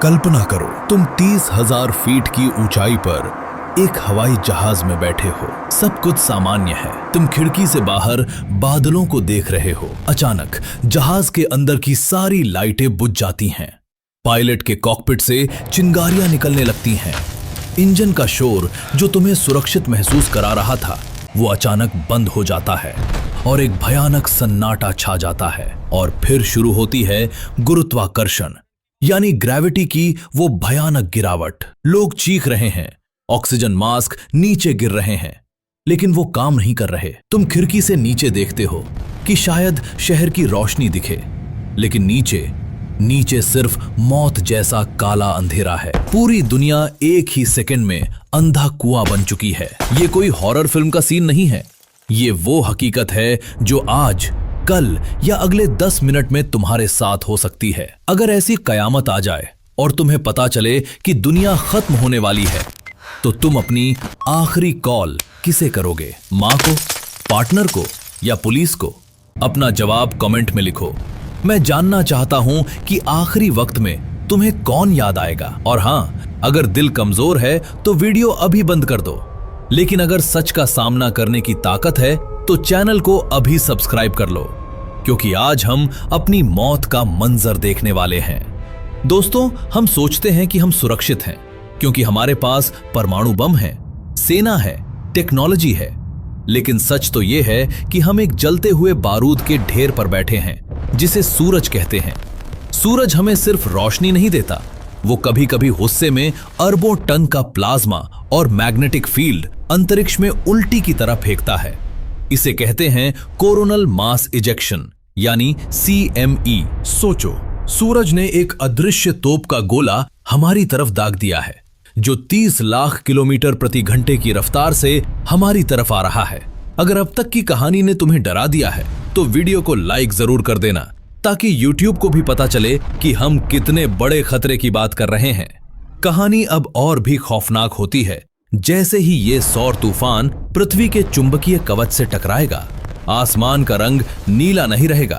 कल्पना करो, तुम 30,000 फीट की ऊंचाई पर एक हवाई जहाज में बैठे हो। सब कुछ सामान्य है। तुम खिड़की से बाहर बादलों को देख रहे हो। अचानक जहाज के अंदर की सारी लाइटें बुझ जाती हैं। पायलट के कॉकपिट से चिंगारियां निकलने लगती हैं। इंजन का शोर जो तुम्हें सुरक्षित महसूस करा रहा था, वो अचानक बंद हो जाता है और एक भयानक सन्नाटा छा जाता है। और फिर शुरू होती है गुरुत्वाकर्षण यानी ग्रेविटी की वो भयानक गिरावट। लोग चीख रहे हैं, ऑक्सीजन मास्क नीचे गिर रहे हैं, लेकिन वो काम नहीं कर रहे। तुम खिड़की से नीचे देखते हो कि शायद शहर की रोशनी दिखे, लेकिन नीचे सिर्फ मौत जैसा काला अंधेरा है। पूरी दुनिया एक ही सेकंड में अंधा कुआं बन चुकी है। ये कोई हॉरर फिल्म का सीन नहीं है। ये वो हकीकत है जो आज, कल या अगले 10 मिनट में तुम्हारे साथ हो सकती है। अगर ऐसी कयामत आ जाए और तुम्हें पता चले कि दुनिया खत्म होने वाली है, तो तुम अपनी आखिरी कॉल किसे करोगे? माँ को, पार्टनर को या पुलिस को? अपना जवाब कमेंट में लिखो। मैं जानना चाहता हूं कि आखिरी वक्त में तुम्हें कौन याद आएगा। और हाँ, अगर दिल कमजोर है तो वीडियो अभी बंद कर दो, लेकिन अगर सच का सामना करने की ताकत है तो चैनल को अभी सब्सक्राइब कर लो, क्योंकि आज हम अपनी मौत का मंजर देखने वाले हैं। दोस्तों, हम सोचते हैं कि हम सुरक्षित हैं क्योंकि हमारे पास परमाणु बम है, सेना है, टेक्नोलॉजी है, लेकिन सच तो यह है कि हम एक जलते हुए बारूद के ढेर पर बैठे हैं जिसे सूरज कहते हैं। सूरज हमें सिर्फ रोशनी नहीं देता, वो कभी कभी गुस्से में अरबों टन का प्लाज्मा और मैग्नेटिक फील्ड अंतरिक्ष में उल्टी की तरह फेंकता है। इसे कहते हैं कोरोनल मास इजेक्शन यानी CME। सोचो, सूरज ने एक अदृश्य तोप का गोला हमारी तरफ दाग दिया है जो 30 लाख किलोमीटर प्रति घंटे की रफ्तार से हमारी तरफ आ रहा है। अगर अब तक की कहानी ने तुम्हें डरा दिया है तो वीडियो को लाइक जरूर कर देना, ताकि YouTube को भी पता चले कि हम कितने बड़े खतरे की बात कर रहे हैं। कहानी अब और भी खौफनाक होती है जैसे ही ये सौर तूफान पृथ्वी के चुंबकीय कवच से टकराएगा। आसमान का रंग नीला नहीं रहेगा।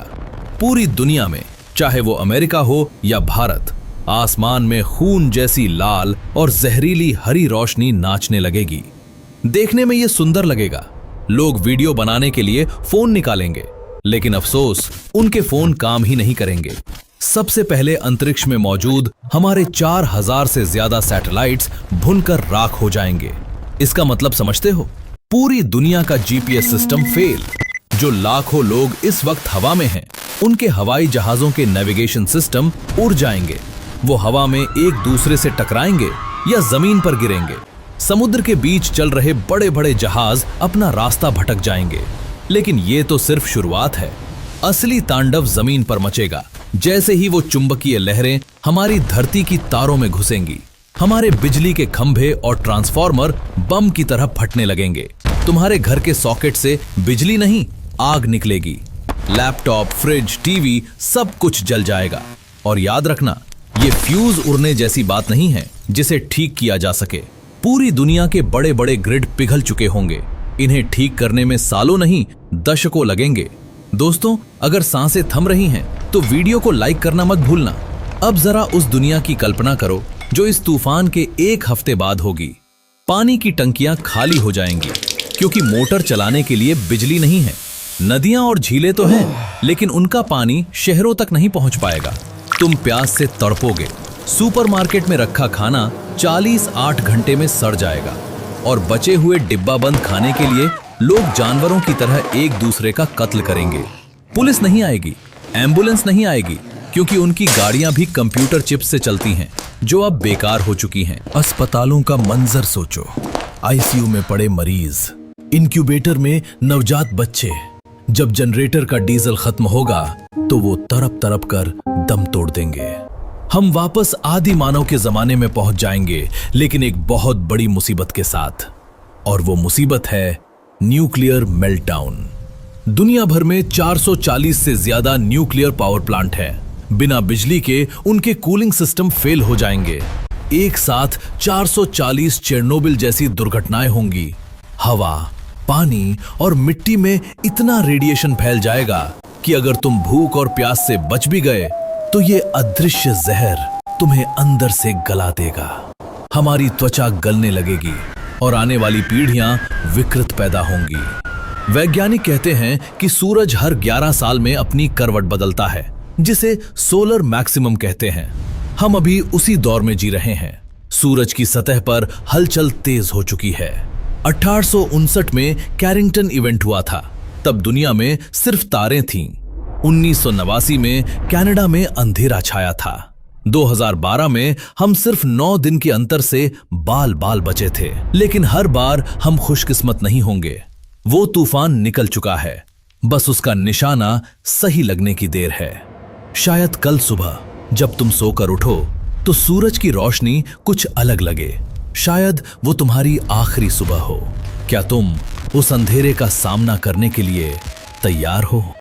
पूरी दुनिया में, चाहे वो अमेरिका हो या भारत, आसमान में खून जैसी लाल और जहरीली हरी रोशनी नाचने लगेगी। देखने में ये सुंदर लगेगा। लोग वीडियो बनाने के लिए फोन निकालेंगे, लेकिन अफसोस, उनके फोन काम ही नहीं करेंगे। सबसे पहले अंतरिक्ष में मौजूद हमारे 4000 से ज्यादा सैटेलाइट्स भुनकर राख हो जाएंगे। इसका मतलब समझते हो? पूरी दुनिया का GPS सिस्टम फेल। जो लाखों लोग इस वक्त हवा में हैं, उनके हवाई जहाजों के नेविगेशन सिस्टम उड़ जाएंगे। वो हवा में एक दूसरे से टकराएंगे या जमीन पर गिरेंगे। समुद्र के बीच चल रहे बड़े बड़े जहाज अपना रास्ता भटक जाएंगे। लेकिन ये तो सिर्फ शुरुआत है। असली तांडव जमीन पर मचेगा जैसे ही वो चुंबकीय लहरें हमारी धरती की तारों में घुसेंगी। हमारे बिजली के खंभे और ट्रांसफार्मर बम की तरह फटने लगेंगे। तुम्हारे घर के सॉकेट से बिजली नहीं, आग निकलेगी। लैपटॉप, फ्रिज, टीवी सब कुछ जल जाएगा। और याद रखना, ये फ्यूज उड़ने जैसी बात नहीं है जिसे ठीक किया जा सके। पूरी दुनिया के बड़े बड़े ग्रिड पिघल चुके होंगे। इन्हें ठीक करने में सालों नहीं, दशकों लगेंगे। दोस्तों, अगर सांसें थम रही हैं तो वीडियो को लाइक करना मत भूलना। अब जरा उस दुनिया की कल्पना करो जो इस तूफान के 1 हफ्ते बाद होगी। पानी की टंकियां खाली हो जाएंगी क्योंकि मोटर चलाने के लिए बिजली नहीं है। नदियां और झीलें तो हैं, लेकिन उनका पानी शहरों तक नहीं पहुंच पाएगा। तुम प्यास से तड़पोगे। सुपरमार्केट में रखा खाना 48 घंटे में सड़ जाएगा और बचे हुए डिब्बा बंद खाने के लिए लोग जानवरों की तरह एक दूसरे का कत्ल करेंगे। पुलिस नहीं आएगी, एम्बुलेंस नहीं आएगी, क्योंकि उनकी गाड़ियां भी कंप्यूटर चिप्स से चलती हैं जो अब बेकार हो चुकी हैं। अस्पतालों का मंजर सोचो। ICU में पड़े मरीज, इंक्यूबेटर में नवजात बच्चे। जब जनरेटर का डीजल खत्म होगा तो वो तड़प तड़प कर दम तोड़ देंगे। हम वापस आदि मानव के जमाने में पहुंच जाएंगे, लेकिन एक बहुत बड़ी मुसीबत के साथ। और वो मुसीबत है न्यूक्लियर मेल्टडाउन। दुनिया भर में 440 से ज्यादा न्यूक्लियर पावर प्लांट हैं। बिना बिजली के उनके कूलिंग सिस्टम फेल हो जाएंगे। एक साथ 440 चेरनोबिल जैसी दुर्घटनाएं होंगी। हवा, पानी और मिट्टी में इतना रेडिएशन फैल जाएगा कि अगर तुम भूख और प्यास से बच भी गए तो ये अदृश्य जहर तुम्हें अंदर से गला देगा। हमारी त्वचा गलने लगेगी और आने वाली पीढ़ियां विकृत पैदा होंगी। वैज्ञानिक कहते हैं कि सूरज हर 11 साल में अपनी करवट बदलता है, जिसे सोलर मैक्सिमम कहते हैं। हम अभी उसी दौर में जी रहे हैं। सूरज की सतह पर हलचल तेज हो चुकी है। 1859 में कैरिंगटन इवेंट हुआ था। तब दुनिया में सिर्फ तारें थीं। 1989 में कनाडा में अंधेरा छाया था। 2012 में हम सिर्फ 9 दिन के अंतर से बाल बाल बचे थे। लेकिन हर बार हम खुशकिस्मत नहीं होंगे। वो तूफान निकल चुका है, बस उसका निशाना सही लगने की देर है। शायद कल सुबह जब तुम सोकर उठो तो सूरज की रोशनी कुछ अलग लगे। शायद वो तुम्हारी आखिरी सुबह हो। क्या तुम उस अंधेरे का सामना करने के लिए तैयार हो?